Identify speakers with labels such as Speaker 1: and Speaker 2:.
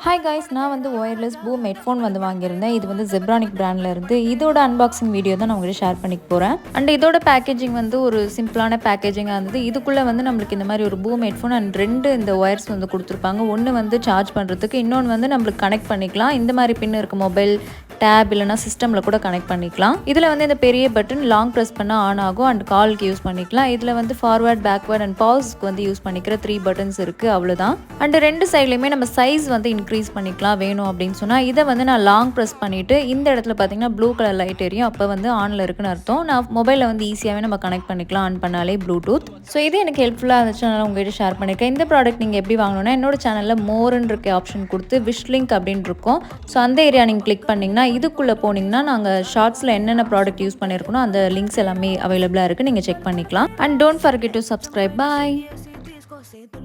Speaker 1: Hi guys, நான் வந்து wireless boom headphone வந்து வாங்கியிருந்தேன். இது வந்து Zebronics பிராண்ட்ல இருந்து. இதோட அன்பாக்சிங் வீடியோ தான் நான் உங்ககிட்ட ஷேர் பண்ணிக்க போறேன். அண்ட் இதோட பேக்கேஜிங் வந்து ஒரு சிம்பிளான பேக்கேஜிங்கா இருந்தது. இதுக்குள்ள வந்து நம்மளுக்கு இந்த மாதிரி ஒரு பூம் ஹெட்ஃபோன் அண்ட் 2 இந்த ஒயர்ஸ் வந்து கொடுத்துருப்பாங்க. ஒன்று வந்து சார்ஜ் பண்ணுறதுக்கு, இன்னொன்று வந்து நம்மளுக்கு கனெக்ட் பண்ணிக்கலாம். இந்த மாதிரி பின் இருக்க மொபைல், டேப் இல்லைனா சிஸ்டமில் கூட கனெக்ட் பண்ணிக்கலாம். இதில் வந்து இந்த பெரிய பட்டன் லாங் ப்ரெஸ் பண்ணால் ஆன் ஆகும் அண்ட் காலுக்கு யூஸ் பண்ணிக்கலாம். இதில் வந்து ஃபார்வர்ட், பேக்வர்ட் அண்ட் பாஸ்க்கு வந்து யூஸ் பண்ணிக்கிற 3 பட்டன்ஸ் இருக்குது, அவ்வளோதான். அண்ட் 2 சைட்லையுமே நம்ம சைஸ் வந்து இன்க்ரீஸ் பண்ணிக்கலாம் வேணும் அப்படின்னு சொன்னால். இதை வந்து நான் லாங் ப்ரெஸ் பண்ணிவிட்டு இந்த இடத்துல பார்த்தீங்கன்னா ப்ளூ கலர் லைட் எரியும், அப்போ வந்து ஆனில் இருக்குன்னு அர்த்தம். நான் மொபைலில் வந்து ஈஸியாகவே நம்ம கனெக்ட் பண்ணிக்கலாம் ஆன் பண்ணாலே ப்ளூடூத். ஸோ இது எனக்கு ஹெல்ப்ஃபுல்லாக இருந்துச்சு, அதனால் உங்கள்கிட்ட ஷேர் பண்ணியிருக்கேன். இந்த ப்ராடக்ட் நீங்கள் எப்படி வாங்கணும்னா என்னோட சேனலில் மோர்ன்னு இருக்க ஆப்ஷன் கொடுத்து விஷ் லிங்க் அப்படின்னு இருக்கும். ஸோ அந்த ஏரியா நீங்கள் கிளிக் பண்ணிங்கன்னா இதுக்குள்ளே போனீங்கன்னா நாங்கள் ஷார்ட்ஸில் என்னென்ன ப்ராடக்ட் யூஸ் பண்ணியிருக்கணும் அந்த லிங்க்ஸ் எல்லாமே அவைலபிளாக இருக்குது, நீங்கள் செக் பண்ணிக்கலாம். And don't forget to subscribe. Bye.